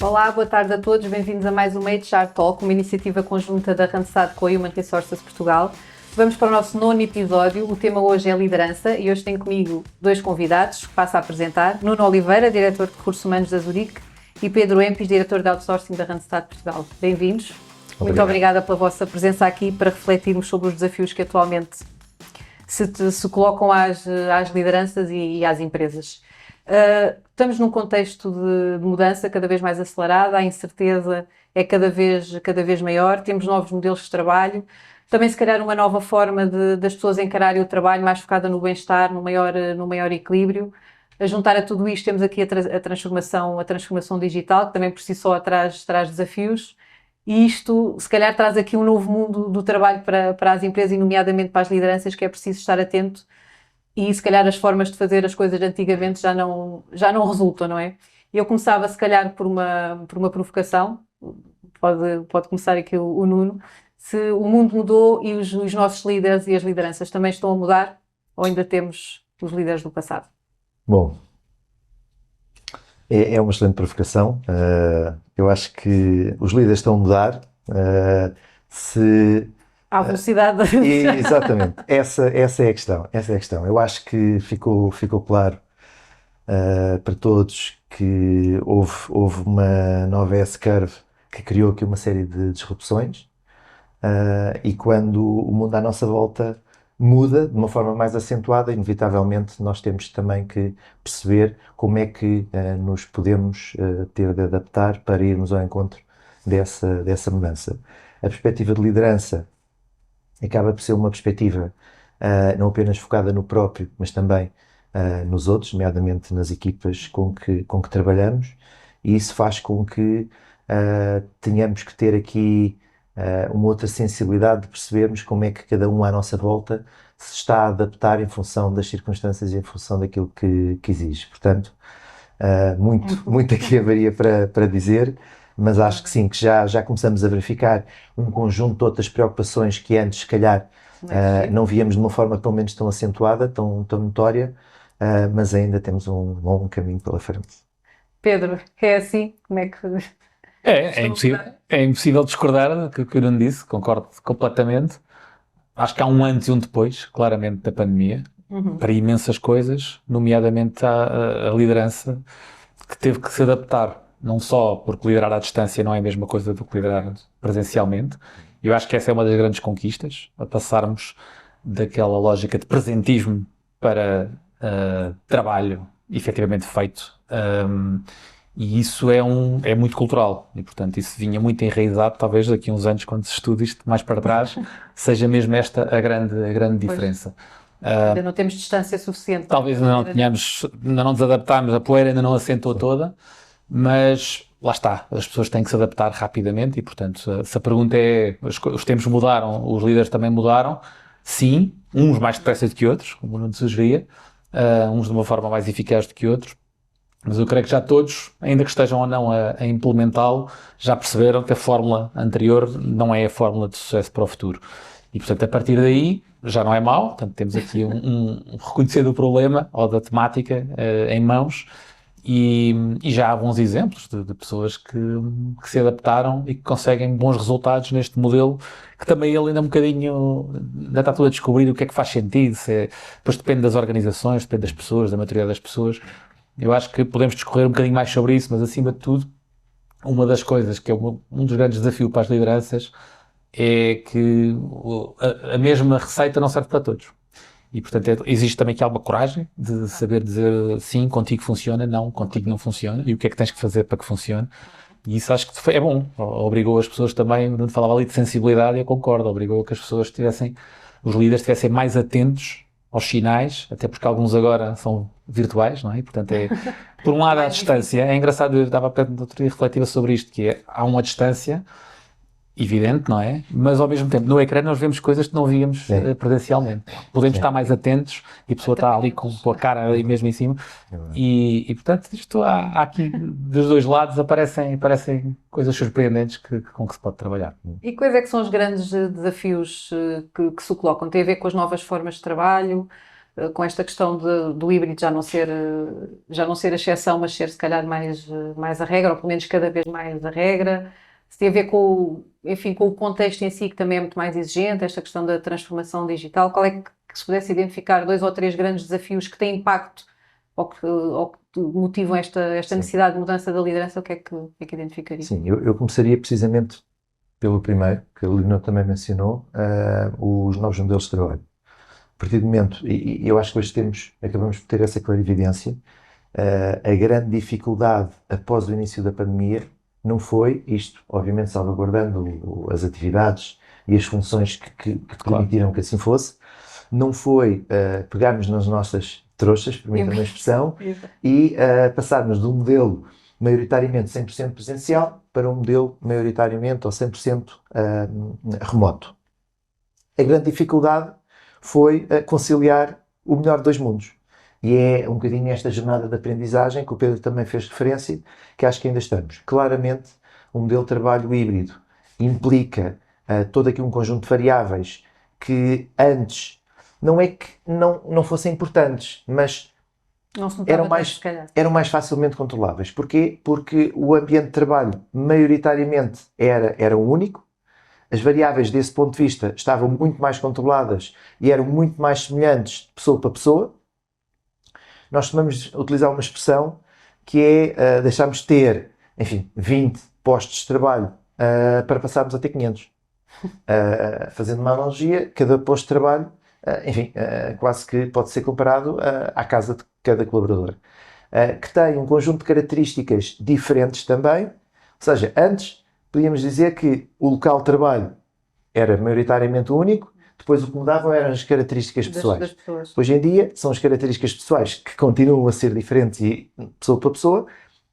Olá, boa tarde a todos, bem-vindos a mais uma HR Talk, uma iniciativa conjunta da Randstad com a Human Resources Portugal. Vamos para o nosso nono episódio, o tema hoje é liderança e hoje tenho comigo dois convidados que passo a apresentar. Nuno Oliveira, diretor de Recursos Humanos da Zurique, e Pedro Empis, diretor de Outsourcing da Randstad Portugal. Bem-vindos. Muito obrigada pela vossa presença aqui para refletirmos sobre os desafios que atualmente se colocam às lideranças e às empresas. Estamos num contexto de mudança cada vez mais acelerada, a incerteza é cada vez maior, temos novos modelos de trabalho, também se calhar uma nova forma das pessoas encararem o trabalho mais focada no bem-estar, no maior equilíbrio. A juntar a tudo isto temos aqui a transformação digital, que também por si só traz desafios, e isto se calhar traz aqui um novo mundo do trabalho para as empresas e nomeadamente para as lideranças, que é preciso estar atento. E se calhar as formas de fazer as coisas de antigamente já não resultam, não é? Eu começava se calhar por uma provocação, pode começar aqui o Nuno. Se o mundo mudou e os nossos líderes e as lideranças também estão a mudar, ou ainda temos os líderes do passado? Bom, é uma excelente provocação. Eu acho que os líderes estão a mudar. À velocidade. Exatamente. Essa é a questão. Eu acho que ficou claro para todos que houve uma nova S-curve que criou aqui uma série de disrupções. E quando o mundo à nossa volta muda de uma forma mais acentuada, inevitavelmente nós temos também que perceber como é que nos podemos ter de adaptar para irmos ao encontro dessa mudança. A perspectiva de liderança acaba por ser uma perspectiva não apenas focada no próprio, mas também nos outros, nomeadamente nas equipas com que trabalhamos, e isso faz com que tenhamos que ter aqui uma outra sensibilidade de percebermos como é que cada um à nossa volta se está a adaptar em função das circunstâncias e em função daquilo que exige. Portanto, muito aqui haveria para dizer, mas acho que sim, que já começamos a verificar um conjunto de outras preocupações que antes, se calhar, não víamos de uma forma pelo menos tão acentuada, tão notória, mas ainda temos um longo caminho pela frente. Pedro, é assim? Como é que... É impossível discordar do que o Nuno disse, concordo completamente. Acho que há um antes e um depois, claramente, da pandemia, para imensas coisas, nomeadamente a liderança, que teve que se adaptar, não só porque liderar à distância não é a mesma coisa do que liderar presencialmente. Eu acho que essa é uma das grandes conquistas, a passarmos daquela lógica de presentismo para trabalho efetivamente feito. E isso é muito cultural e, portanto, isso vinha muito enraizado, talvez daqui a uns anos, quando se estuda isto mais para trás, seja mesmo esta a grande diferença. Ainda não temos distância suficiente. Talvez ainda não nos adaptámos, a poeira ainda não assentou toda, mas lá está, as pessoas têm que se adaptar rapidamente e, portanto, se a pergunta é, os tempos mudaram, os líderes também mudaram, sim, uns mais depressa do que outros, como o Nuno sugeria, uns de uma forma mais eficaz do que outros. Mas eu creio que já todos, ainda que estejam ou não a implementá-lo, já perceberam que a fórmula anterior não é a fórmula de sucesso para o futuro. E, portanto, a partir daí, já não é mau. Portanto, temos aqui um reconhecer do problema ou da temática em mãos e já há bons exemplos de pessoas que se adaptaram e que conseguem bons resultados neste modelo, que também ele ainda um bocadinho, ainda está tudo a descobrir o que é que faz sentido. Depois depende das organizações, depende das pessoas, da maturidade das pessoas. Eu acho que podemos discorrer um bocadinho mais sobre isso, mas acima de tudo, uma das coisas que é um dos grandes desafios para as lideranças é que a mesma receita não serve para todos. E, portanto, existe também aqui alguma coragem de saber dizer sim, contigo funciona, não, contigo não funciona, e o que é que tens que fazer para que funcione. E isso acho que é bom. Obrigou as pessoas também, não falava ali de sensibilidade, eu concordo, obrigou que as pessoas os líderes estivessem mais atentos aos sinais, até porque alguns agora são virtuais, não é? E, portanto, por um lado, à distância. É engraçado, eu estava a outro dia refletiva sobre isto, que há uma distância evidente, não é? Mas, ao mesmo tempo, no ecrã nós vemos coisas que não víamos presencialmente. Podemos estar mais atentos e a pessoa está ali com a cara ali mesmo em cima. E portanto, isto há aqui, dos dois lados, aparecem coisas surpreendentes com que se pode trabalhar. E quais é que são os grandes desafios que se colocam? Tem a ver com as novas formas de trabalho? com esta questão do híbrido já não ser a exceção, mas ser se calhar mais a regra, ou pelo menos cada vez mais a regra. Se tem a ver enfim, com o contexto em si, que também é muito mais exigente, esta questão da transformação digital. Qual é que se pudesse identificar 2 ou 3 grandes desafios que têm impacto ou que motivam esta necessidade de mudança da liderança, o que é que identificaria? Sim, eu começaria precisamente pelo primeiro, que a Leonor também mencionou, os novos modelos de trabalho. A partir do momento, e eu acho que hoje acabamos de ter essa clarividência, a grande dificuldade após o início da pandemia não foi isto, obviamente salvaguardando as atividades e as funções que permitiram que assim fosse, não foi pegarmos nas nossas trouxas, permitam-me a expressão, e passarmos de um modelo maioritariamente 100% presencial para um modelo maioritariamente ou 100% remoto. A grande dificuldade foi conciliar o melhor de 2 mundos. E é um bocadinho esta jornada de aprendizagem que o Pedro também fez referência, que acho que ainda estamos. Claramente, um modelo de trabalho híbrido implica todo aqui um conjunto de variáveis que antes não é que não fossem importantes, mas eram mais facilmente controláveis. Porquê? Porque o ambiente de trabalho maioritariamente era único, as variáveis desse ponto de vista estavam muito mais controladas e eram muito mais semelhantes de pessoa para pessoa. Nós costumamos utilizar uma expressão que é deixarmos de ter, enfim, 20 postos de trabalho para passarmos a ter 500. Fazendo uma analogia, cada posto de trabalho, enfim, quase que pode ser comparado à casa de cada colaborador, que tem um conjunto de características diferentes também. Ou seja, antes podíamos dizer que o local de trabalho era maioritariamente único, depois o que mudavam eram as características pessoais. Das pessoas. Hoje em dia são as características pessoais que continuam a ser diferentes e pessoa para pessoa,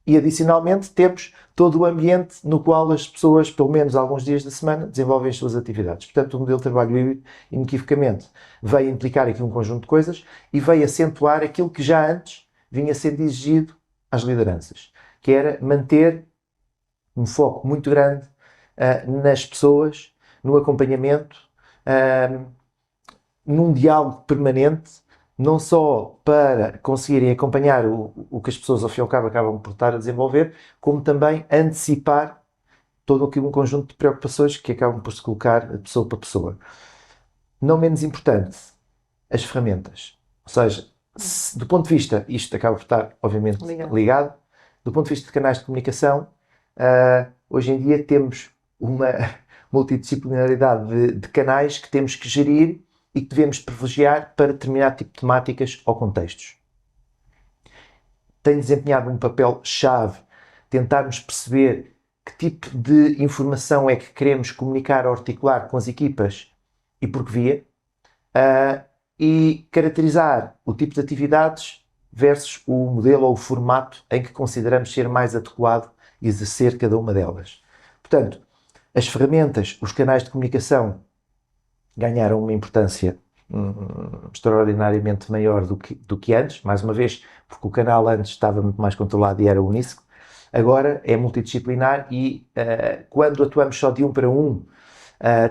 e adicionalmente temos todo o ambiente no qual as pessoas, pelo menos alguns dias da semana, desenvolvem as suas atividades. Portanto, o modelo de trabalho híbrido, inequivocamente, veio implicar aqui um conjunto de coisas e veio acentuar aquilo que já antes vinha sendo exigido às lideranças, que era manter um foco muito grande nas pessoas, no acompanhamento, num diálogo permanente, não só para conseguirem acompanhar o que as pessoas ao fim e ao cabo acabam por estar a desenvolver, como também antecipar todo aqui um conjunto de preocupações que acabam por se colocar de pessoa para pessoa. Não menos importante, as ferramentas. Ou seja, do ponto de vista, isto acaba por estar obviamente ligado, do ponto de vista de canais de comunicação, hoje em dia temos uma multidisciplinaridade de canais que temos que gerir e que devemos privilegiar para determinado tipo de temáticas ou contextos. Tem desempenhado um papel-chave tentarmos perceber que tipo de informação é que queremos comunicar ou articular com as equipas e por que via, e caracterizar o tipo de atividades versus o modelo ou o formato em que consideramos ser mais adequado exercer cada uma delas. Portanto, as ferramentas, os canais de comunicação ganharam uma importância extraordinariamente maior do que antes, mais uma vez, porque o canal antes estava muito mais controlado e era uníssono. Agora é multidisciplinar e quando atuamos só de um para um,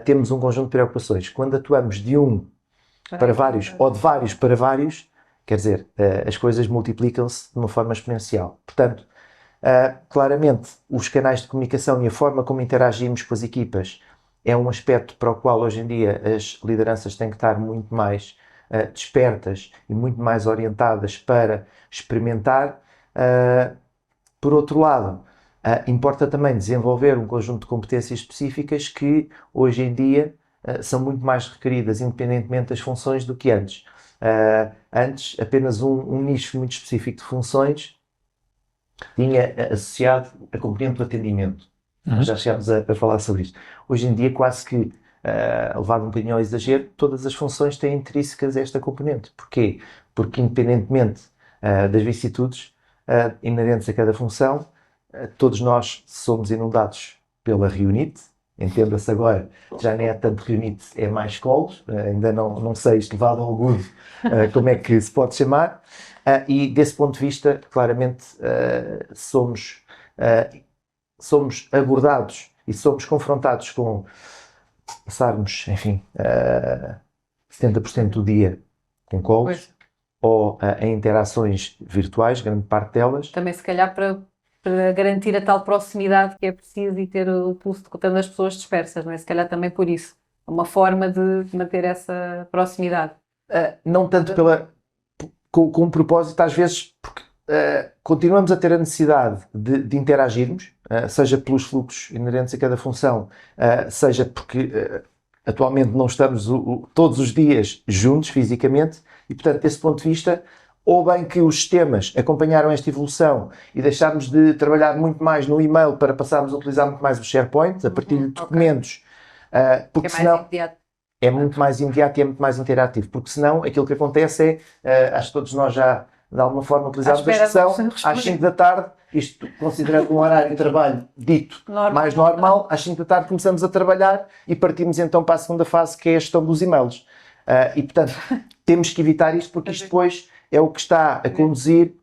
temos um conjunto de preocupações. Quando atuamos de um para vários ou de vários para vários, quer dizer, as coisas multiplicam-se de uma forma exponencial. Portanto, claramente, os canais de comunicação e a forma como interagimos com as equipas é um aspecto para o qual hoje em dia as lideranças têm que estar muito mais despertas e muito mais orientadas para experimentar. Por outro lado, importa também desenvolver um conjunto de competências específicas que hoje em dia são muito mais requeridas independentemente das funções do que antes. Antes, apenas um nicho muito específico de funções tinha associado a componente do atendimento. Já chegámos a falar sobre isto. Hoje em dia, quase que, levado um bocadinho ao exagero, todas as funções têm intrínsecas a esta componente. Porquê? Porque, independentemente das vicissitudes inerentes a cada função, todos nós somos inundados pela Reunite. Entenda-se agora, já nem é tanto Reunite, é mais colos. Ainda não sei, isto levado ao agudo, como é que se pode chamar. E, desse ponto de vista, claramente, somos abordados e somos confrontados com passarmos, enfim, 70% do dia com colos, ou em interações virtuais, grande parte delas. Também se calhar para garantir a tal proximidade que é preciso e ter o pulso de contando as pessoas dispersas, não é? Se calhar também por isso. Uma forma de manter essa proximidade. Não tanto com um propósito, às vezes, porque continuamos a ter a necessidade de interagirmos, seja pelos fluxos inerentes a cada função, seja porque atualmente não estamos todos os dias juntos fisicamente e, portanto, desse ponto de vista, ou bem que os sistemas acompanharam esta evolução e deixámos de trabalhar muito mais no e-mail para passarmos a utilizar muito mais o SharePoint, a partir de documentos, porque É mais senão imediato. é muito mais imediato e é muito mais interativo, porque senão aquilo que acontece acho que todos nós já de alguma forma utilizamos a expressão às 5 da tarde, isto considerando um horário de trabalho dito mais normal, às 5 da tarde começamos a trabalhar e partimos então para a segunda fase, que é a gestão dos e-mails. E portanto, temos que evitar isto, porque isto depois é o que está a conduzir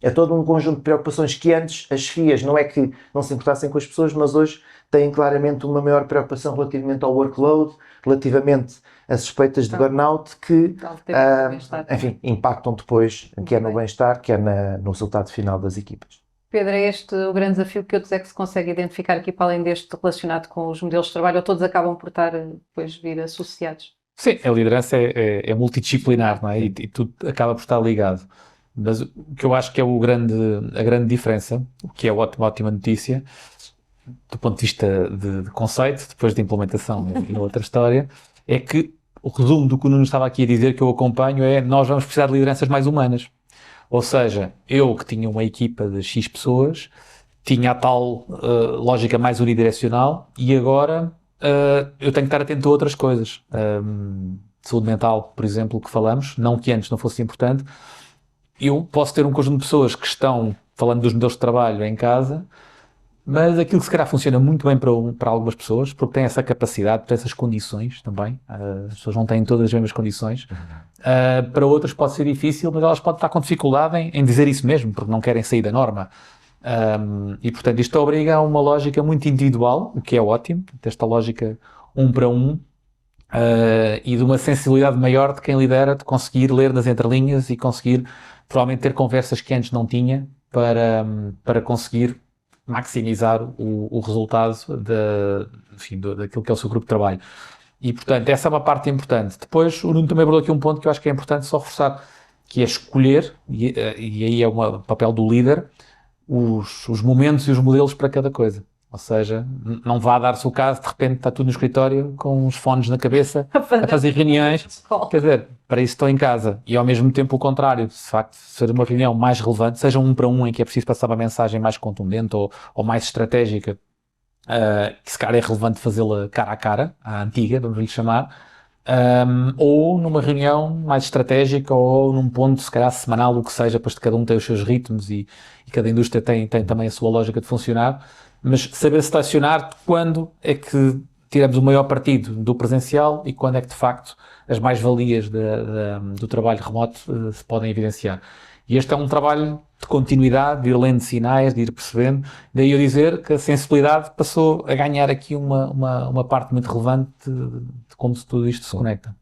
a todo um conjunto de preocupações que antes as FIAs não é que não se importassem com as pessoas, mas hoje têm claramente uma maior preocupação relativamente ao workload, relativamente a suspeitas de burnout que, enfim, impactam depois, quer no bem-estar, quer no resultado final das equipas. Pedro, é este o grande desafio que outros é que se consegue identificar aqui para além deste relacionado com os modelos de trabalho, ou todos acabam por estar depois vir associados? Sim, a liderança é multidisciplinar, não é? E tudo acaba por estar ligado. Mas o que eu acho que é a grande diferença, o que é ótima notícia, do ponto de vista de conceito, depois de implementação e outra história, é que o resumo do que o Nuno estava aqui a dizer, que eu acompanho, é nós vamos precisar de lideranças mais humanas. Ou seja, eu que tinha uma equipa de X pessoas, tinha a tal lógica mais unidirecional e agora eu tenho que estar atento a outras coisas. Saúde mental, por exemplo, que falamos, não que antes não fosse importante. Eu posso ter um conjunto de pessoas que estão falando dos modelos de trabalho em casa, mas aquilo que se calhar funciona muito bem para algumas pessoas, porque tem essa capacidade, tem essas condições também, as pessoas não têm todas as mesmas condições, para outras pode ser difícil, mas elas podem estar com dificuldade em dizer isso mesmo, porque não querem sair da norma. E portanto isto obriga a uma lógica muito individual, o que é ótimo, desta lógica um para um, e de uma sensibilidade maior de quem lidera, de conseguir ler nas entrelinhas e conseguir provavelmente ter conversas que antes não tinha para conseguir maximizar o resultado daquilo que é o seu grupo de trabalho. E, portanto, essa é uma parte importante. Depois, o Nuno também abordou aqui um ponto que eu acho que é importante só reforçar, que é escolher, e aí é o papel do líder, os momentos e os modelos para cada coisa. Ou seja, não vá dar-se o caso, de repente está tudo no escritório com uns fones na cabeça a fazer reuniões. Quer dizer, para isso estou em casa. E ao mesmo tempo o contrário, de facto, ser uma reunião mais relevante, seja um para um em que é preciso passar uma mensagem mais contundente ou mais estratégica, que se calhar é relevante fazê-la cara a cara, à antiga, vamos lhe chamar, ou numa reunião mais estratégica ou num ponto, se calhar semanal, o que seja, pois cada um tem os seus ritmos e cada indústria tem também a sua lógica de funcionar. Mas saber selecionar quando é que tiramos o maior partido do presencial e quando é que, de facto, as mais-valias do trabalho remoto se podem evidenciar. E este é um trabalho de continuidade, de ir lendo sinais, de ir percebendo. Daí eu dizer que a sensibilidade passou a ganhar aqui uma parte muito relevante de como tudo isto se conecta.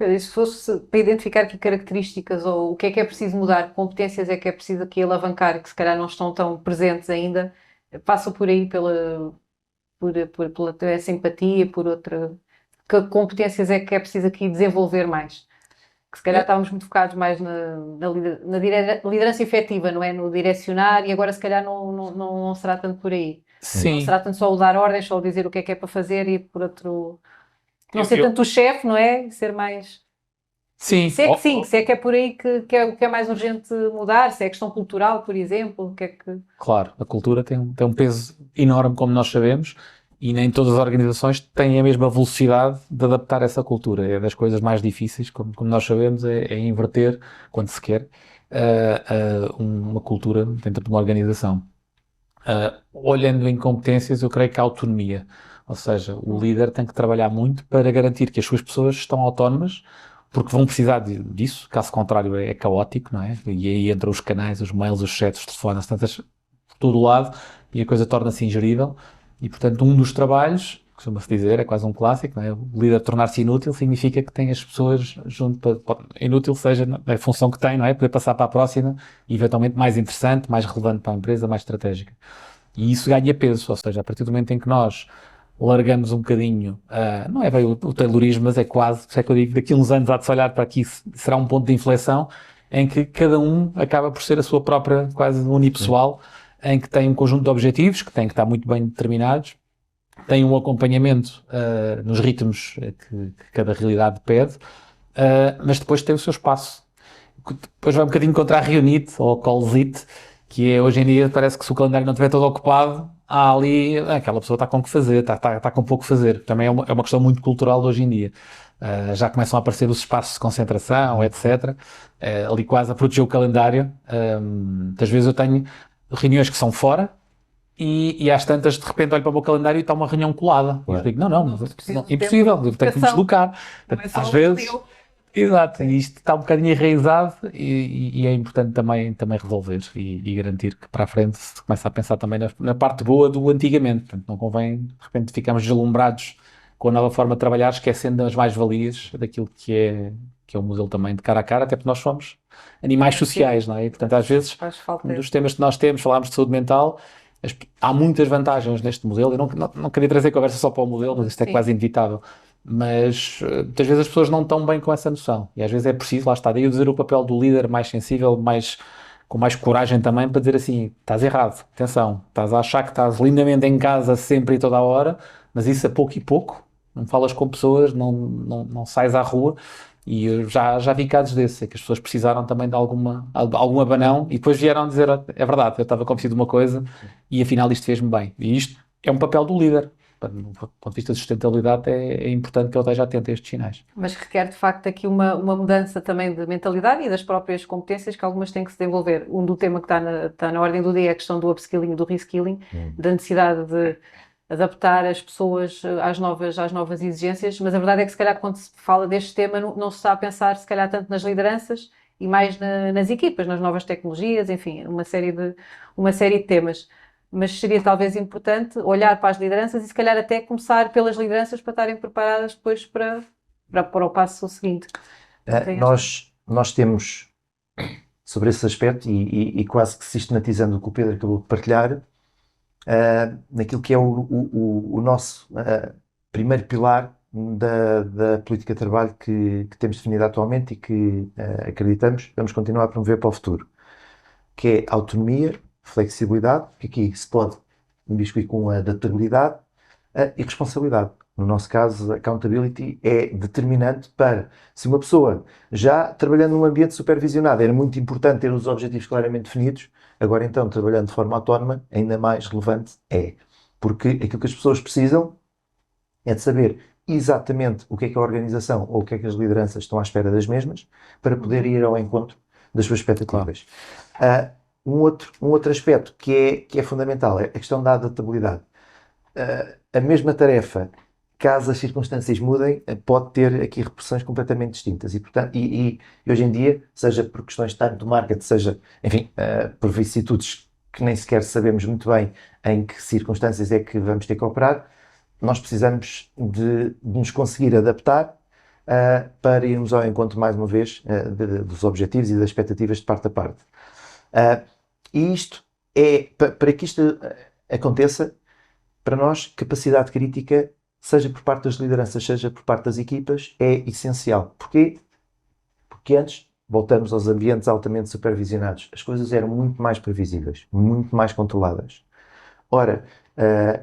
E se fosse para identificar que características ou o que é preciso mudar, que competências é que é preciso aqui alavancar, que se calhar não estão tão presentes ainda, passa por aí pela essa empatia, por outra... Que competências é que é preciso aqui desenvolver mais? Que se calhar estávamos muito focados mais na liderança efetiva, não é? No direcionar, e agora se calhar não será tanto por aí. Sim. Não será tanto só o dar ordens, só o dizer o que é para fazer e por outro... Não ser tanto o chefe, não é? Ser mais... Sim. Se é que sim, se é que é por aí que é mais urgente mudar, se é questão cultural, por exemplo, o que é que... Claro, a cultura tem um peso enorme, como nós sabemos, e nem todas as organizações têm a mesma velocidade de adaptar essa cultura. É das coisas mais difíceis, como nós sabemos, é inverter, quando se quer, uma cultura dentro de uma organização. Olhando em competências, eu creio que a autonomia, ou seja, o líder tem que trabalhar muito para garantir que as suas pessoas estão autónomas, porque vão precisar disso, caso contrário é caótico, não é? E aí entram os canais, os mails, os chats, os telefones, tantas por todo lado, e a coisa torna-se ingerível. E, portanto, um dos trabalhos costuma-se dizer, é quase um clássico, não é? O líder tornar-se inútil significa que tem as pessoas junto inútil seja a função que tem, não é? Poder passar para a próxima e eventualmente mais interessante, mais relevante para a empresa, mais estratégica. E isso ganha peso, ou seja, a partir do momento em que nós largamos um bocadinho, não é bem o taylorismo, mas é quase, por isso é que eu digo, daqui a uns anos há de se olhar para aqui, será um ponto de inflexão em que cada um acaba por ser a sua própria, quase unipessoal, em que tem um conjunto de objetivos que têm que estar muito bem determinados, tem um acompanhamento nos ritmos que cada realidade pede, mas depois tem o seu espaço. Depois vai um bocadinho contra a Reunite ou a Callzit, que é hoje em dia parece que se o calendário não estiver todo ocupado, há ali, aquela pessoa está com o que fazer, está com pouco a fazer. Também é uma questão muito cultural de hoje em dia. Já começam a aparecer os espaços de concentração, etc. Ali quase a proteger o calendário. Muitas vezes eu tenho reuniões que são fora, e às tantas, de repente, olho para o meu calendário e está uma reunião colada. E eu digo, não, impossível, eu tenho que me deslocar. Às vezes, exato, e isto está um bocadinho enraizado e é importante também resolver e garantir que para a frente se começa a pensar também na parte boa do antigamente. Portanto, não convém, de repente, ficarmos deslumbrados com a nova forma de trabalhar, esquecendo as mais-valias daquilo que é o modelo também de cara a cara, até porque nós somos animais sociais, não é? E, portanto, às vezes, um dos temas que nós temos, falámos de saúde mental, há muitas vantagens neste modelo. Eu não queria trazer conversa só para o modelo, mas isto é quase inevitável. Mas muitas vezes as pessoas não estão bem com essa noção. E às vezes é preciso, lá está, daí eu dizer o papel do líder mais sensível, com mais coragem também, para dizer assim, estás errado, atenção, estás a achar que estás lindamente em casa sempre e toda a hora, mas isso a pouco e pouco, não falas com pessoas, não sais à rua. E eu já vi casos desses, é que as pessoas precisaram também de algum abanão e depois vieram dizer, é verdade, eu estava convencido de uma coisa e afinal isto fez-me bem. E isto é um papel do líder. Do ponto de vista de sustentabilidade é importante que ele esteja atento a estes sinais. Mas requer de facto aqui uma mudança também de mentalidade e das próprias competências que algumas têm que se desenvolver. Do tema que está na ordem do dia é a questão do upskilling e do reskilling, da necessidade de adaptar as pessoas às novas exigências, mas a verdade é que se calhar quando se fala deste tema não se está a pensar se calhar tanto nas lideranças e mais nas equipas, nas novas tecnologias, enfim, uma série de temas. Mas seria talvez importante olhar para as lideranças e se calhar até começar pelas lideranças para estarem preparadas depois para o passo seguinte. Nós temos, sobre esse aspecto, e quase que sistematizando o que o Pedro acabou de partilhar, naquilo que é o nosso primeiro pilar da política de trabalho que temos definido atualmente e que acreditamos vamos continuar a promover para o futuro, que é autonomia, flexibilidade, que aqui se pode imiscuir com a adaptabilidade e responsabilidade. No nosso caso, accountability é determinante para, se uma pessoa já trabalhando num ambiente supervisionado era muito importante ter os objetivos claramente definidos, agora então, trabalhando de forma autónoma, ainda mais relevante é. Porque aquilo que as pessoas precisam é de saber exatamente o que é que a organização ou o que é que as lideranças estão à espera das mesmas para poder ir ao encontro das suas expectativas. Claro. Um outro aspecto que é fundamental é a questão da adaptabilidade. A mesma tarefa, caso as circunstâncias mudem, pode ter aqui repercussões completamente distintas. E, portanto, e hoje em dia, seja por questões de time to market, seja, enfim, por vicissitudes que nem sequer sabemos muito bem em que circunstâncias é que vamos ter que operar, nós precisamos de nos conseguir adaptar para irmos ao encontro, mais uma vez, dos objetivos e das expectativas de parte a parte. E isto é, para que isto aconteça, para nós, capacidade crítica, seja por parte das lideranças, seja por parte das equipas, é essencial. Porquê? Porque antes, voltamos aos ambientes altamente supervisionados, as coisas eram muito mais previsíveis, muito mais controladas. Ora,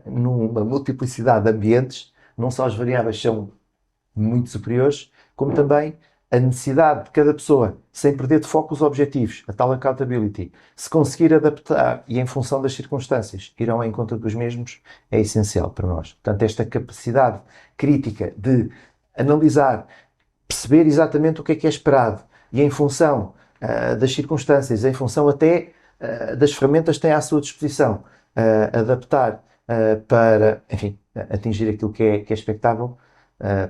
numa multiplicidade de ambientes, não só as variáveis são muito superiores, como também a necessidade de cada pessoa, sem perder de foco os objetivos, a tal accountability, se conseguir adaptar e em função das circunstâncias ir ao encontro dos mesmos, é essencial para nós. Portanto, esta capacidade crítica de analisar, perceber exatamente o que é esperado e em função das circunstâncias, em função até das ferramentas que têm à sua disposição, adaptar para, enfim, atingir aquilo que é expectável,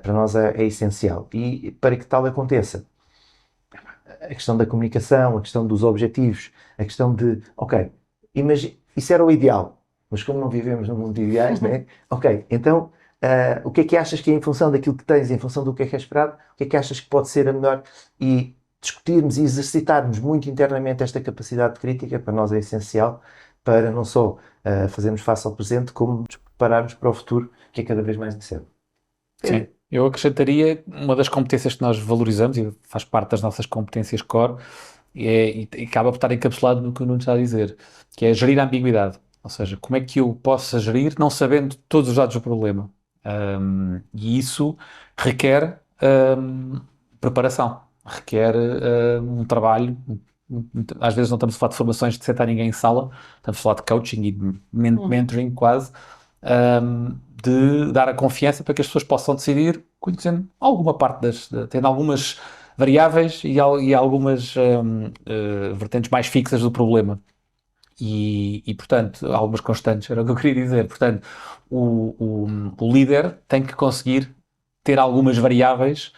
para nós é essencial. E para que tal aconteça, a questão da comunicação, a questão dos objetivos, a questão de, ok, imagina, isso era o ideal, mas como não vivemos num mundo de ideais, né? Ok, então o que é que achas que é em função daquilo que tens, em função do que é esperado, o que é que achas que pode ser a melhor, e discutirmos e exercitarmos muito internamente esta capacidade de crítica, para nós é essencial, para não só fazermos face ao presente, como nos prepararmos para o futuro, que é cada vez mais necessário. Sim, eu acrescentaria uma das competências que nós valorizamos e faz parte das nossas competências core e acaba por estar encapsulado no que o Nuno está a dizer, que é gerir a ambiguidade. Ou seja, como é que eu posso gerir não sabendo todos os dados do problema? E isso requer preparação, requer um trabalho. Às vezes não estamos a falar de formações de sentar ninguém em sala, estamos a falar de coaching e de mentoring quase, de dar a confiança para que as pessoas possam decidir conhecendo alguma parte tendo algumas variáveis e algumas vertentes mais fixas do problema. Portanto, algumas constantes, era o que eu queria dizer. Portanto, o líder tem que conseguir ter algumas variáveis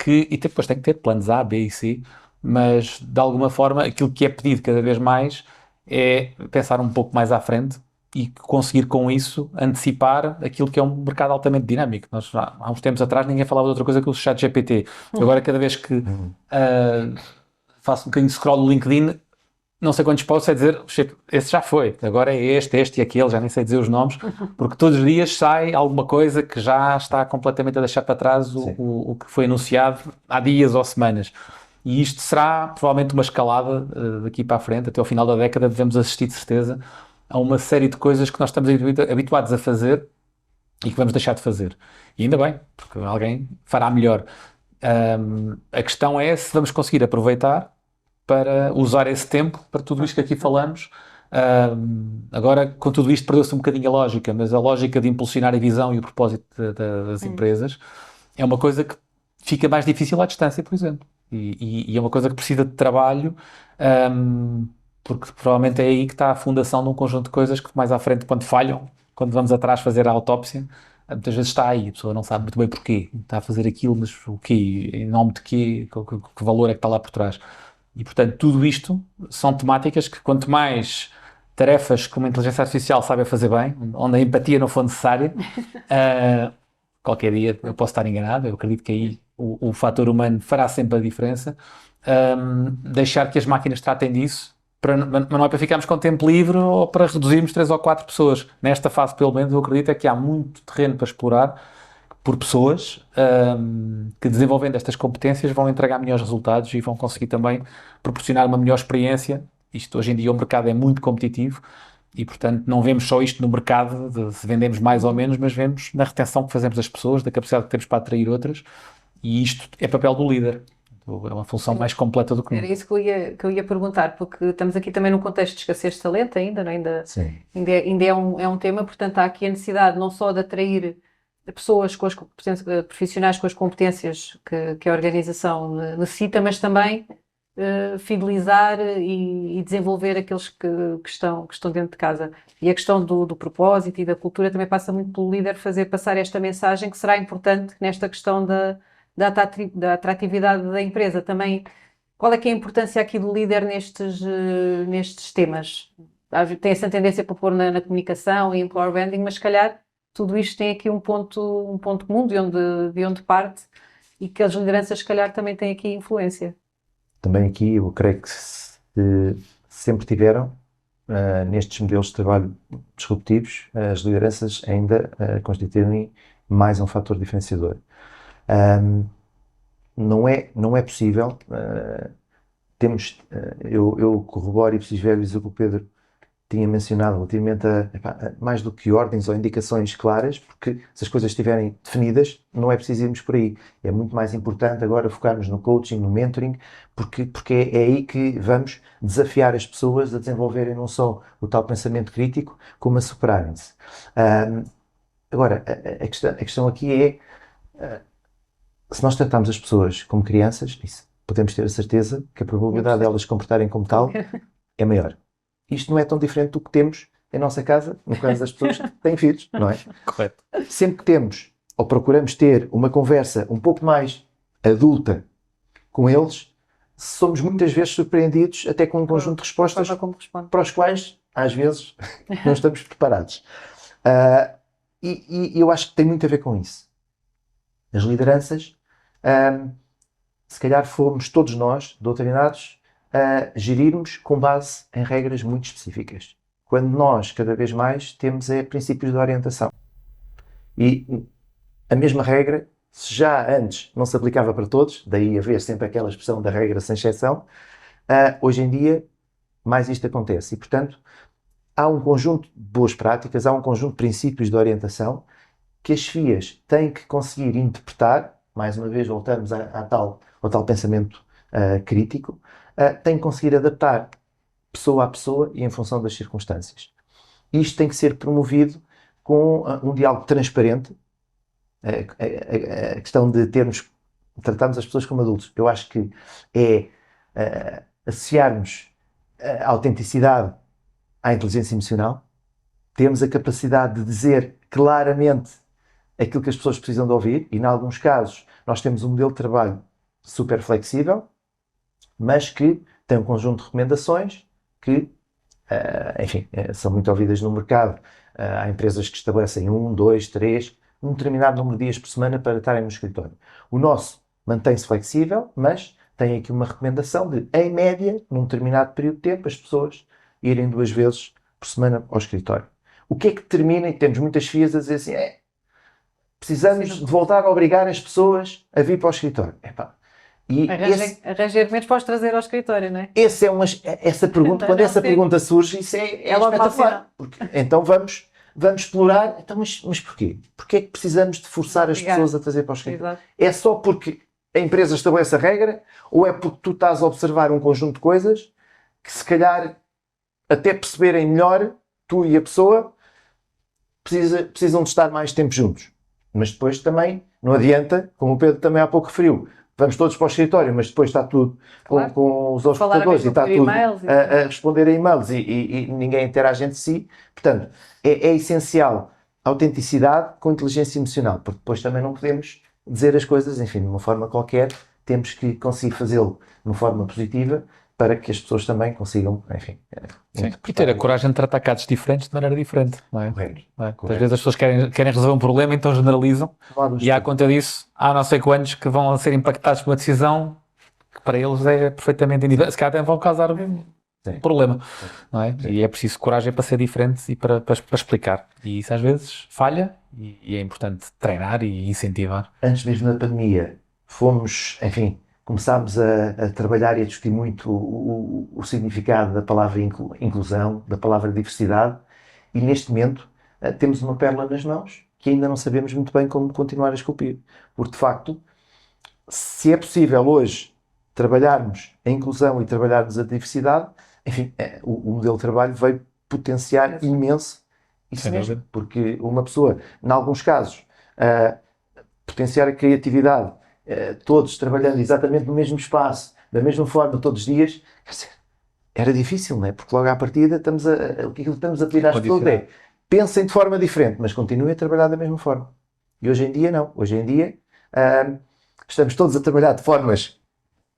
e depois tem que ter planos A, B e C, mas de alguma forma aquilo que é pedido cada vez mais é pensar um pouco mais à frente e conseguir com isso antecipar aquilo que é um mercado altamente dinâmico. Nós, há uns tempos atrás ninguém falava de outra coisa que o ChatGPT. Agora cada vez que faço um bocadinho de scroll no LinkedIn, não sei quantos posts é dizer, esse já foi, agora é este e aquele, já nem sei dizer os nomes, porque todos os dias sai alguma coisa que já está completamente a deixar para trás o que foi anunciado há dias ou semanas. E isto será provavelmente uma escalada daqui para a frente, até ao final da década devemos assistir de certeza a uma série de coisas que nós estamos habituados a fazer e que vamos deixar de fazer. E ainda bem, porque alguém fará melhor. A questão é se vamos conseguir aproveitar para usar esse tempo para tudo isto que aqui falamos. Agora, com tudo isto, perdeu-se um bocadinho a lógica, mas a lógica de impulsionar a visão e o propósito das empresas é uma coisa que fica mais difícil à distância, por exemplo. E é uma coisa que precisa de trabalho, porque provavelmente é aí que está a fundação de um conjunto de coisas que mais à frente, quando falham, quando vamos atrás fazer a autópsia, muitas vezes está aí, a pessoa não sabe muito bem porquê, está a fazer aquilo, mas o quê? Em nome de quê? Que valor é que está lá por trás? E, portanto, tudo isto são temáticas que, quanto mais tarefas que uma inteligência artificial sabe fazer bem, onde a empatia não for necessária, qualquer dia eu posso estar enganado, eu acredito que aí o fator humano fará sempre a diferença, deixar que as máquinas tratem disso, mas não é para ficarmos com tempo livre ou para reduzirmos 3 ou 4 pessoas. Nesta fase, pelo menos, eu acredito é que há muito terreno para explorar por pessoas que, desenvolvendo estas competências, vão entregar melhores resultados e vão conseguir também proporcionar uma melhor experiência. Isto, hoje em dia, o mercado é muito competitivo e, portanto, não vemos só isto no mercado, de se vendemos mais ou menos, mas vemos na retenção que fazemos das pessoas, da capacidade que temos para atrair outras, e isto é papel do líder. É uma função mais completa do que Era isso que eu ia perguntar, porque estamos aqui também num contexto de escassez de talento ainda, não é? Ainda é um tema, portanto há aqui a necessidade não só de atrair pessoas com as profissionais com as competências que a organização necessita, mas também fidelizar e desenvolver aqueles que estão dentro de casa. E a questão do propósito e da cultura também passa muito pelo líder fazer passar esta mensagem, que será importante nesta questão da atratividade da empresa. Também, qual é que é a importância aqui do líder nestes temas? Tem essa tendência para pôr na comunicação e em employer branding, mas se calhar tudo isto tem aqui um ponto comum de onde parte, e que as lideranças se calhar também têm aqui influência. Também aqui eu creio que sempre tiveram, nestes modelos de trabalho disruptivos, as lideranças ainda constituem mais um fator diferenciador. Não é possível, eu corroboro e preciso ver o que o Pedro tinha mencionado relativamente a mais do que ordens ou indicações claras, porque se as coisas estiverem definidas, não é preciso irmos por aí. É muito mais importante agora focarmos no coaching, no mentoring, porque é aí que vamos desafiar as pessoas a desenvolverem não só o tal pensamento crítico, como a superarem-se. Agora, a questão aqui é, se nós tratarmos as pessoas como crianças, podemos ter a certeza que a probabilidade de elas se comportarem como tal é maior. Isto não é tão diferente do que temos em nossa casa, no caso das pessoas que têm filhos, não é? Correto. Sempre que temos, ou procuramos ter uma conversa um pouco mais adulta com eles, somos muitas vezes surpreendidos até com um conjunto de respostas para os quais, às vezes, não estamos preparados. E eu acho que tem muito a ver com isso. As lideranças, se calhar fomos todos nós, doutrinados, a gerirmos com base em regras muito específicas. Quando nós, cada vez mais, temos princípios de orientação. E a mesma regra, se já antes não se aplicava para todos, daí haver sempre aquela expressão da regra sem exceção, hoje em dia mais isto acontece. E, portanto, há um conjunto de boas práticas, há um conjunto de princípios de orientação que as FIAs têm que conseguir interpretar, mais uma vez voltamos ao tal pensamento crítico, têm que conseguir adaptar pessoa a pessoa e em função das circunstâncias. Isto tem que ser promovido com um diálogo transparente, a questão de tratarmos as pessoas como adultos. Eu acho que é associarmos a autenticidade à inteligência emocional, temos a capacidade de dizer claramente aquilo que as pessoas precisam de ouvir, e em alguns casos nós temos um modelo de trabalho super flexível, mas que tem um conjunto de recomendações que, enfim, são muito ouvidas no mercado. Há empresas que estabelecem 1, 2, 3, um determinado número de dias por semana para estarem no escritório. O nosso mantém-se flexível, mas tem aqui uma recomendação de, em média, num determinado período de tempo, as pessoas irem 2 vezes por semana ao escritório. O que é que determina, e temos muitas FIAs a dizer assim, precisamos de voltar a obrigar as pessoas a vir para o escritório. Arranjar argumentos para os trazer ao escritório, não é? Essa pergunta, quando essa pergunta surge, isso é logo espetacular. Então vamos explorar, então, mas porquê? Porquê é que precisamos de forçar as pessoas a trazer para o escritório? Exato. É só porque a empresa estabelece a regra, ou é porque tu estás a observar um conjunto de coisas que se calhar até perceberem melhor, tu e a pessoa precisam de estar mais tempo juntos. Mas depois também não adianta, como o Pedro também há pouco referiu, vamos todos para o escritório, mas depois está tudo com os auscultadores e está tudo a responder a e-mails e ninguém interage entre si. Portanto, é essencial a autenticidade com inteligência emocional, porque depois também não podemos dizer as coisas, enfim, de uma forma qualquer, temos que conseguir fazê-lo de uma forma positiva para que as pessoas também consigam, enfim... E ter a coragem de tratar casos diferentes de maneira diferente, não é? Correto. Às vezes as pessoas querem resolver um problema, então generalizam, e à conta disso, há não sei quantos que vão ser impactados por uma decisão que para eles é perfeitamente indiferente, se calhar até vão causar um problema, não é? Sim. E é preciso coragem para ser diferente e para explicar. E isso às vezes falha, e é importante treinar e incentivar. Antes mesmo da pandemia, começámos a trabalhar e a discutir muito o significado da palavra inclusão, da palavra diversidade, e neste momento temos uma pérola nas mãos que ainda não sabemos muito bem como continuar a esculpir. Porque, de facto, se é possível hoje trabalharmos a inclusão e trabalharmos a diversidade, enfim, o modelo de trabalho veio potenciar imenso isso mesmo. Porque uma pessoa, em alguns casos, potenciar a criatividade, todos trabalhando exatamente no mesmo espaço, da mesma forma, todos os dias, quer dizer, era difícil, não é? Porque logo à partida o que estamos a pedir às pessoas é pensem de forma diferente, mas continuem a trabalhar da mesma forma. E hoje em dia não. Hoje em dia estamos todos a trabalhar de formas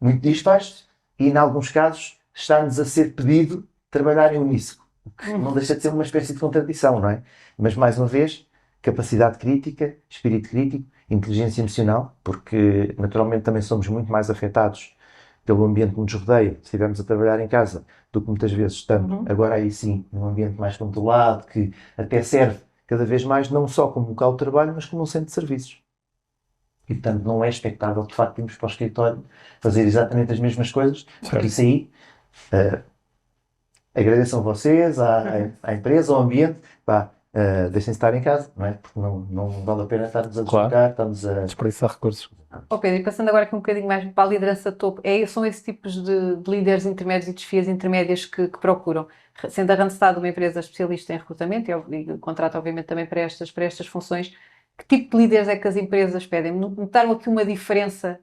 muito dispares e, em alguns casos, está-nos a ser pedido trabalhar em uníssono. O que não deixa de ser uma espécie de contradição, não é? Mas, mais uma vez, capacidade crítica, espírito crítico, inteligência emocional, porque naturalmente também somos muito mais afetados pelo ambiente que nos rodeia, se estivermos a trabalhar em casa, do que muitas vezes estamos, agora aí sim, num ambiente mais controlado, que até serve cada vez mais não só como local de trabalho, mas como um centro de serviços. E portanto não é expectável, de facto, irmos para o escritório fazer exatamente as mesmas coisas, porque isso aí, agradeçam vocês, à empresa, ao ambiente, deixem-se estar em casa, não é? Porque não vale a pena estarmos a deslocar, estamos a... desperdiçar recursos. Pedro, e passando agora aqui um bocadinho mais para a liderança topo, são esses tipos de líderes intermédios e desfias intermédias que procuram? Sendo a Randstad uma empresa especialista em recrutamento e contrata obviamente também para estas funções, que tipo de líderes é que as empresas pedem? Notaram aqui uma diferença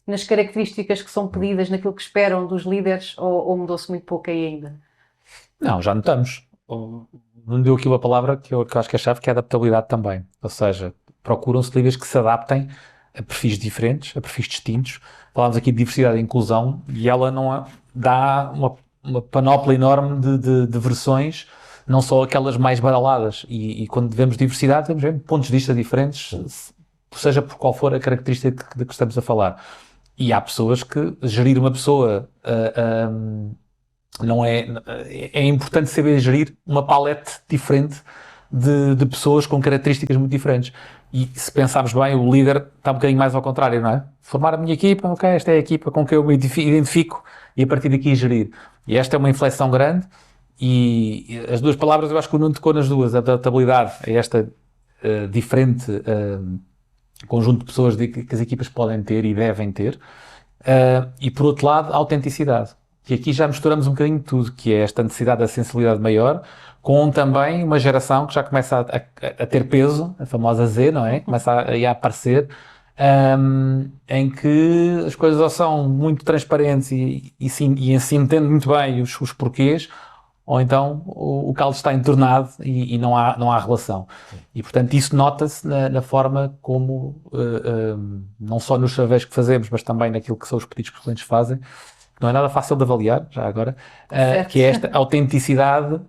nas características que são pedidas, naquilo que esperam dos líderes, ou mudou-se muito pouco aí ainda? Não, já notamos. Não deu aqui uma palavra que eu acho que é a chave, que é a adaptabilidade também. Ou seja, procuram-se líderes que se adaptem a perfis diferentes, a perfis distintos. Falámos aqui de diversidade e inclusão, e ela não dá uma panóplia enorme de versões não só aquelas mais badaladas. E quando vemos diversidade, vemos mesmo pontos de vista diferentes, seja por qual for a característica de que estamos a falar. E há pessoas que gerir uma pessoa não é... É importante saber gerir uma palete diferente de pessoas com características muito diferentes. E se pensarmos bem, o líder está um bocadinho mais ao contrário, não é? Formar a minha equipa, ok, esta é a equipa com que eu me identifico e a partir daqui gerir. E esta é uma inflexão grande e as duas palavras eu acho que o Nuno tocou nas duas, a adaptabilidade a esta diferente conjunto de pessoas que as equipas podem ter e devem ter e por outro lado a autenticidade. E aqui já misturamos um bocadinho de tudo, que é esta necessidade da sensibilidade maior, com também uma geração que já começa a ter peso, a famosa Z, não é? Começa a aparecer, em que as coisas ou são muito transparentes e se entende muito bem os porquês, ou então o caldo está entornado e não há relação. E, portanto, isso nota-se na forma como, não só nos chaveiros que fazemos, mas também naquilo que são os pedidos que os clientes fazem, não é nada fácil de avaliar, já agora, que é esta autenticidade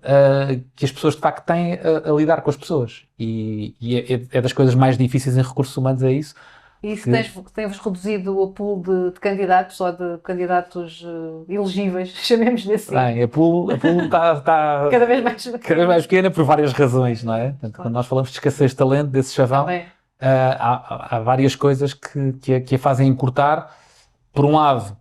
que as pessoas de facto têm a lidar com as pessoas. E é das coisas mais difíceis em recursos humanos, é isso. E isso tem-vos reduzido o pool de candidatos ou de candidatos elegíveis, chamemos-lhe assim? Bem, a pool está Cada vez mais pequena por várias razões, não é? Portanto, quando nós falamos de escassez de talento, desse chavão, há várias coisas que a fazem encurtar. Por um lado,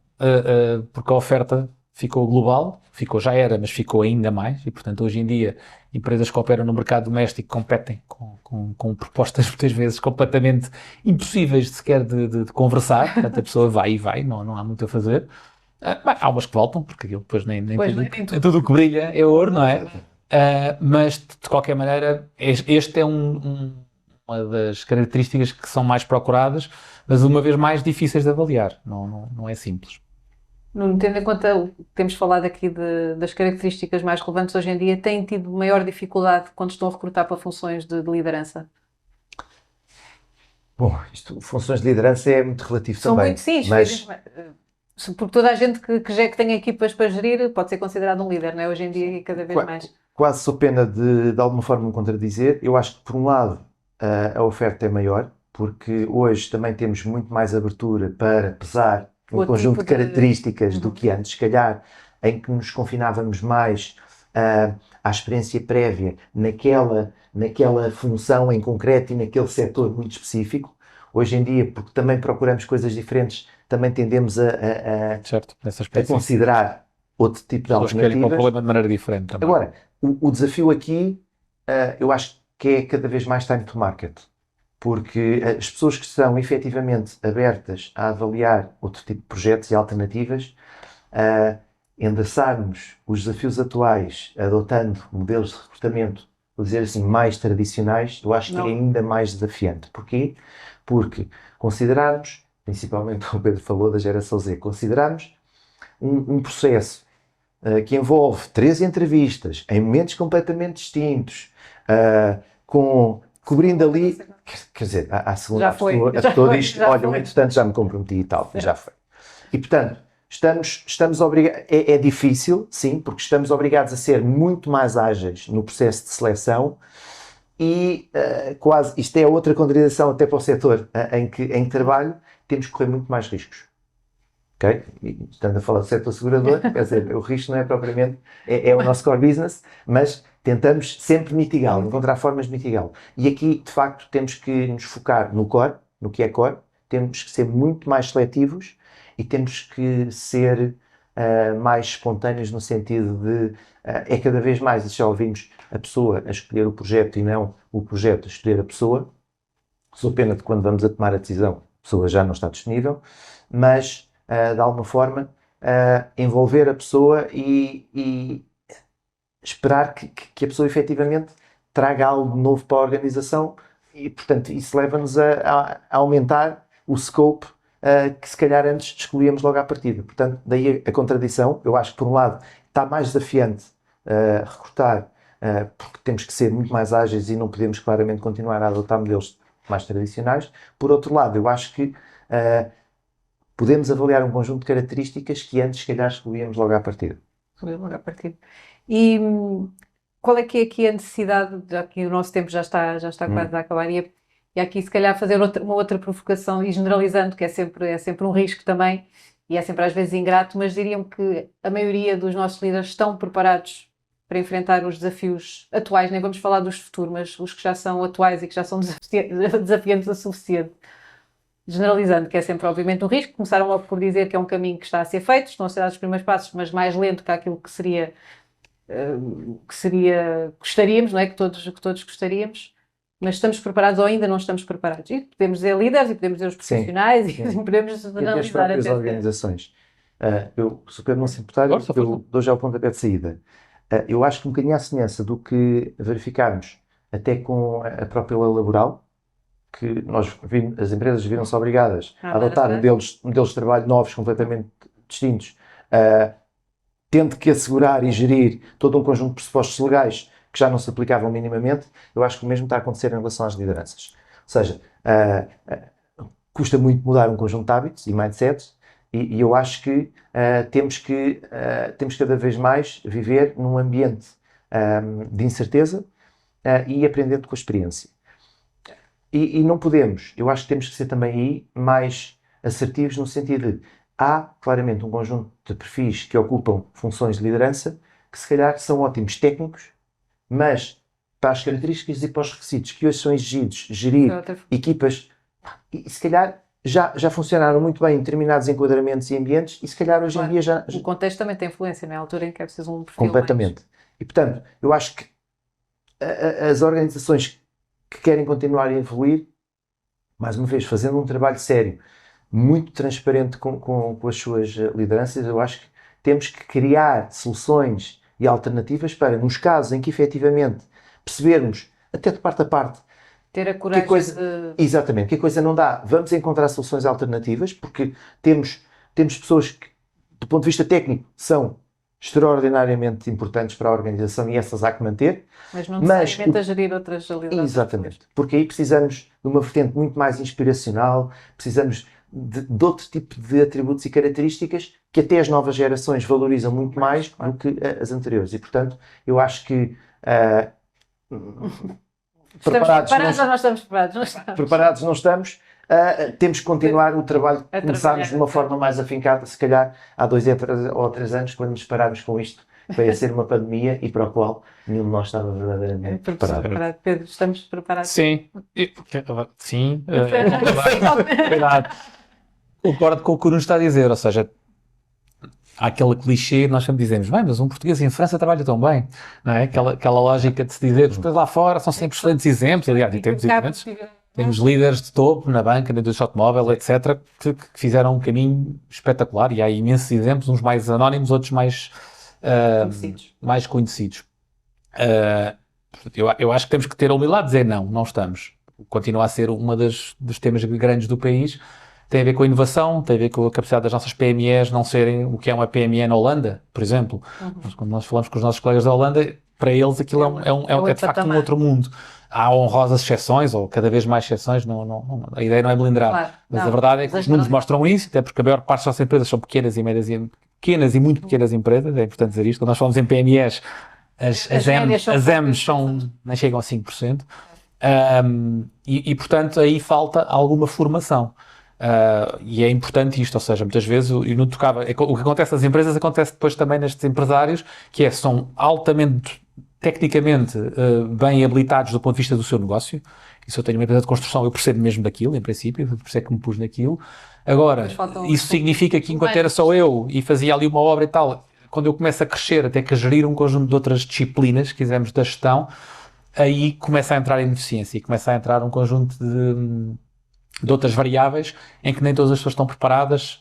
porque a oferta ficou global, já era, mas ficou ainda mais, e portanto hoje em dia empresas que operam no mercado doméstico competem com propostas muitas vezes completamente impossíveis sequer de conversar, portanto a pessoa vai e vai, não há muito a fazer. Há umas que voltam, porque aquilo depois nem tudo o que brilha é ouro, não é? Mas de qualquer maneira, este é uma das características que são mais procuradas, mas uma vez mais difíceis de avaliar, não é simples. Nuno, tendo em conta o que temos falado aqui das características mais relevantes hoje em dia, têm tido maior dificuldade quando estão a recrutar para funções de liderança? Bom, funções de liderança é muito relativo São também. muito, sim, mas porque toda a gente que tem equipas para gerir pode ser considerado um líder, não é? Hoje em dia e cada vez mais. quase sou pena de alguma forma me contradizer. Eu acho que por um lado a oferta é maior, porque hoje também temos muito mais abertura para pesar um conjunto de características do que antes, se calhar, em que nos confinávamos mais à experiência prévia naquela função em concreto e naquele setor muito específico. Hoje em dia, porque também procuramos coisas diferentes, também tendemos a considerar outro tipo de alternativas. Querem um problema de maneira diferente também. Agora, o desafio aqui, eu acho que é cada vez mais time to market. Porque as pessoas que estão efetivamente abertas a avaliar outro tipo de projetos e alternativas, endereçarmos os desafios atuais, adotando modelos de recrutamento, vou dizer assim, mais tradicionais, eu acho que é ainda mais desafiante. Porquê? Porque considerarmos, principalmente o Pedro falou da geração Z, considerarmos um processo que envolve 3 entrevistas, em momentos completamente distintos, cobrindo ali, quer dizer, a segunda a pessoa diz, olha, entretanto já me comprometi e tal, já foi. E portanto, estamos obrigados, é difícil, sim, porque estamos obrigados a ser muito mais ágeis no processo de seleção e quase, isto é outra contradição até para o setor em que trabalho, temos que correr muito mais riscos. Okay? E estando a falar do setor segurador, quer dizer, o risco não é propriamente, é o nosso core business, mas tentamos sempre mitigá-lo, encontrar formas de mitigá-lo. E aqui, de facto, temos que nos focar no core, no que é core, temos que ser muito mais seletivos e temos que ser mais espontâneos no sentido de, é cada vez mais, já ouvimos a pessoa a escolher o projeto e não o projeto a escolher a pessoa. Sou pena de quando vamos a tomar a decisão, a pessoa já não está disponível, mas, de alguma forma, envolver a pessoa e esperar que a pessoa efetivamente traga algo novo para a organização e, portanto, isso leva-nos a aumentar o scope que se calhar antes excluíamos logo à partida. Portanto, daí a contradição. Eu acho que, por um lado, está mais desafiante recrutar, porque temos que ser muito mais ágeis e não podemos claramente continuar a adotar modelos mais tradicionais. Por outro lado, eu acho que podemos avaliar um conjunto de características que antes, se calhar, excluíamos logo à partida. E qual é que é aqui a necessidade, já que o nosso tempo já está quase a acabar, e aqui se calhar fazer uma outra provocação e generalizando, que é sempre um risco também, e é sempre às vezes ingrato, mas diriam que a maioria dos nossos líderes estão preparados para enfrentar os desafios atuais, nem vamos falar dos futuros, mas os que já são atuais e que já são desafiantes o suficiente. Generalizando, que é sempre obviamente um risco, começaram logo por dizer que é um caminho que está a ser feito, estão a ser dados os primeiros passos, mas mais lento que aquilo que seria, gostaríamos, não é? Que todos gostaríamos, mas estamos preparados ou ainda não estamos preparados. E podemos dizer líderes, e podemos dizer os profissionais, e podemos E as generalizar próprias até. organizações. Eu, se o Pedro não se importar, eu dou já o pontapé de saída. Eu acho que um bocadinho à semelhança do que verificámos até com a própria lei laboral, que as empresas viram-se obrigadas a adotar modelos de trabalho novos, completamente distintos, tendo que assegurar e gerir todo um conjunto de pressupostos legais que já não se aplicavam minimamente. Eu acho que o mesmo está a acontecer em relação às lideranças. Ou seja, custa muito mudar um conjunto de hábitos e mindsets, e eu acho que temos que cada vez mais viver num ambiente de incerteza e aprendendo com a experiência. E não podemos, eu acho que temos que ser também aí mais assertivos no sentido de há claramente um conjunto de perfis que ocupam funções de liderança que se calhar são ótimos técnicos, mas para as características e para os requisitos que hoje são exigidos, gerir equipas, e se calhar já funcionaram muito bem em determinados enquadramentos e ambientes, e se calhar hoje em dia já... O contexto também tem influência, não é? A altura em que é preciso um perfil completamente. mais... E portanto, eu acho que as organizações que querem continuar a evoluir, mais uma vez, fazendo um trabalho sério, muito transparente com as suas lideranças, eu acho que temos que criar soluções e alternativas para, nos casos em que efetivamente percebermos, até de parte a parte, ter a coragem exatamente, que a coisa não dá, vamos encontrar soluções alternativas, porque temos pessoas que, do ponto de vista técnico, são extraordinariamente importantes para a organização e essas há que manter. Mas não necessariamente a gerir outras lideranças. Exatamente, porque aí precisamos de uma vertente muito mais inspiracional, precisamos de outro tipo de atributos e características que até as novas gerações valorizam muito mais do que as anteriores. E, portanto, eu acho que preparados ou não estamos preparados? Não estamos. Preparados não estamos. Temos que continuar o trabalho que começámos de uma forma mais afincada, se calhar há 2 ou 3 anos, quando nos pararmos com isto, que veio a ser uma pandemia e para o qual nenhum de nós estava verdadeiramente preparado. Pedro, estamos preparados? Sim. Sim. Verdade. Concordo com o que o Nuno está a dizer, ou seja, há aquele clichê, nós sempre dizemos, bem, mas um português em França trabalha tão bem, não é? Aquela lógica de se dizer, depois lá fora são sempre excelentes exemplos, aliás, e temos exemplos. Temos líderes de topo na banca, na indústria automóvel, etc., que fizeram um caminho espetacular, e há imensos exemplos, uns mais anónimos, outros mais conhecidos. Eu acho que temos que ter a humildade de dizer não estamos. Continua a ser dos temas grandes do país. Tem a ver com a inovação, tem a ver com a capacidade das nossas PMEs não serem o que é uma PME na Holanda, por exemplo. Quando nós falamos com os nossos colegas da Holanda, para eles aquilo é de facto um outro mundo. Há honrosas exceções, ou cada vez mais exceções, a ideia não é melindrar. Claro, mas a verdade é que os números mostram isso, até porque a maior parte das nossas empresas são pequenas e muito pequenas empresas, é importante dizer isto. Quando nós falamos em PMEs, as M's nem chegam a 5%. E, portanto, aí falta alguma formação. E é importante isto, ou seja, muitas vezes o que acontece nas empresas acontece depois também nestes empresários, que são altamente, tecnicamente, bem habilitados do ponto de vista do seu negócio. E se eu tenho uma empresa de construção, eu percebo mesmo daquilo, em princípio, por isso é que me pus naquilo. Agora, isso significa que enquanto era só eu e fazia ali uma obra e tal, quando eu começo a crescer, até que a gerir um conjunto de outras disciplinas, se quisermos, da gestão, aí começa a entrar a ineficiência e começa a entrar um conjunto de outras variáveis em que nem todas as pessoas estão preparadas,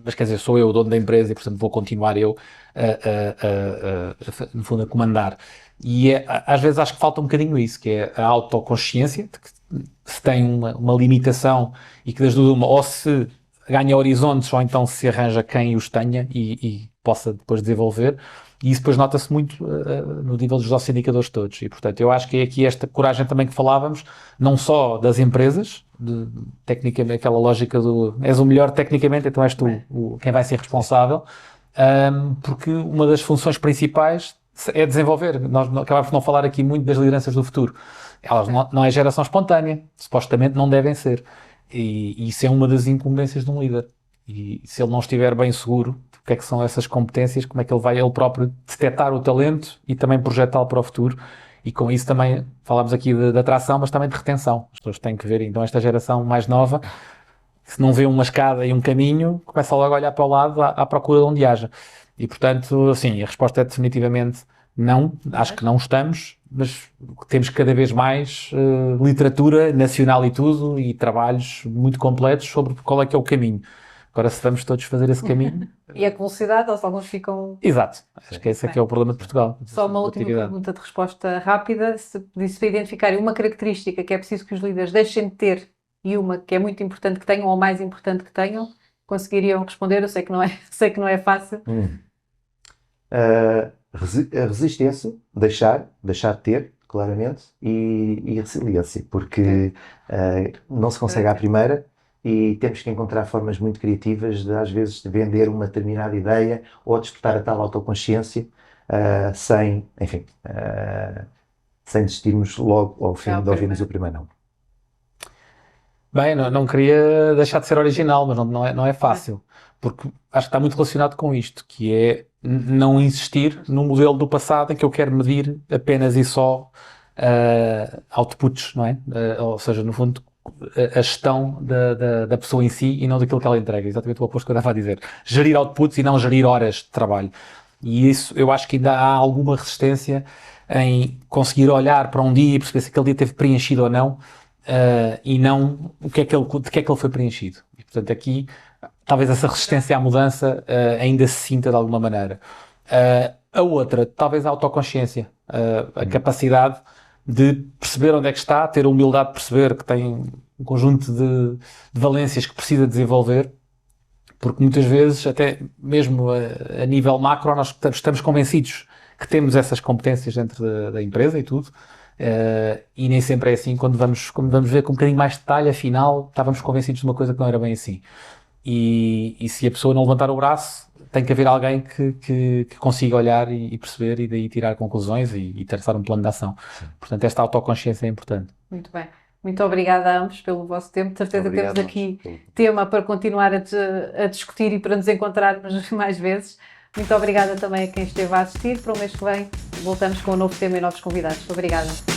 mas quer dizer, sou eu o dono da empresa e portanto vou continuar eu no fundo a comandar. E às vezes acho que falta um bocadinho isso, que é a autoconsciência, de que se tem uma limitação e que das duas ou se ganha horizontes ou então se arranja quem os tenha e possa depois desenvolver. E isso depois nota-se muito no nível dos nossos indicadores todos. E, portanto, eu acho que é aqui esta coragem também que falávamos, não só das empresas, tecnicamente, aquela lógica do és o melhor tecnicamente, então és tu quem vai ser responsável, porque uma das funções principais é desenvolver. Nós acabamos por não falar aqui muito das lideranças do futuro. Elas não é geração espontânea, supostamente não devem ser. E isso é uma das incumbências de um líder. E se ele não estiver bem seguro do que é que são essas competências, como é que ele vai ele próprio detectar o talento e também projetá-lo para o futuro. E com isso também, falámos aqui de atração, mas também de retenção. As pessoas têm que ver, então, esta geração mais nova, se não vê uma escada e um caminho, começa logo a olhar para o lado à procura de onde haja. E, portanto, assim, a resposta é definitivamente não. Acho que não estamos, mas temos cada vez mais literatura nacional e tudo, e trabalhos muito completos sobre qual é que é o caminho. Agora, se vamos todos fazer esse caminho... E a velocidade, ou se alguns ficam... Exato. Acho que esse é que é o problema de Portugal. Só uma última pergunta de resposta rápida. Se pedisse para identificarem uma característica que é preciso que os líderes deixem de ter e uma que é muito importante que tenham ou mais importante que tenham, conseguiriam responder? Eu sei que não é, sei que não é fácil. A resistência, deixar de ter, claramente, e resiliência, porque não se consegue à primeira e temos que encontrar formas muito criativas de, às vezes, de vender uma determinada ideia ou despertar a tal autoconsciência sem desistirmos logo ao fim de ouvirmos o primeiro não. Bem, não queria deixar de ser original, mas não é fácil, porque acho que está muito relacionado com isto, que é não insistir no modelo do passado em que eu quero medir apenas e só outputs, não é? Ou seja, no fundo, a gestão da pessoa em si e não daquilo que ela entrega. Exatamente o oposto que eu estava a dizer. Gerir outputs e não gerir horas de trabalho. E isso, eu acho que ainda há alguma resistência em conseguir olhar para um dia e perceber se aquele dia teve preenchido ou não, e não de que é que ele foi preenchido. E, portanto, aqui, talvez essa resistência à mudança ainda se sinta de alguma maneira. A outra, talvez a autoconsciência, a capacidade de perceber onde é que está, ter a humildade de perceber que tem um conjunto de valências que precisa desenvolver, porque muitas vezes, até mesmo a nível macro, nós estamos convencidos que temos essas competências dentro da empresa e tudo, e nem sempre é assim. Quando vamos ver com um bocadinho mais de detalhe, afinal, estávamos convencidos de uma coisa que não era bem assim. E se a pessoa não levantar o braço, tem que haver alguém que consiga olhar e perceber e daí tirar conclusões e traçar um plano de ação. Sim. Portanto, esta autoconsciência é importante. Muito bem. Muito obrigada a ambos pelo vosso tempo. De certeza que temos aqui tema para continuar a discutir e para nos encontrarmos mais vezes. Muito obrigada também a quem esteve a assistir. Para o mês que vem voltamos com um novo tema e novos convidados. Obrigada.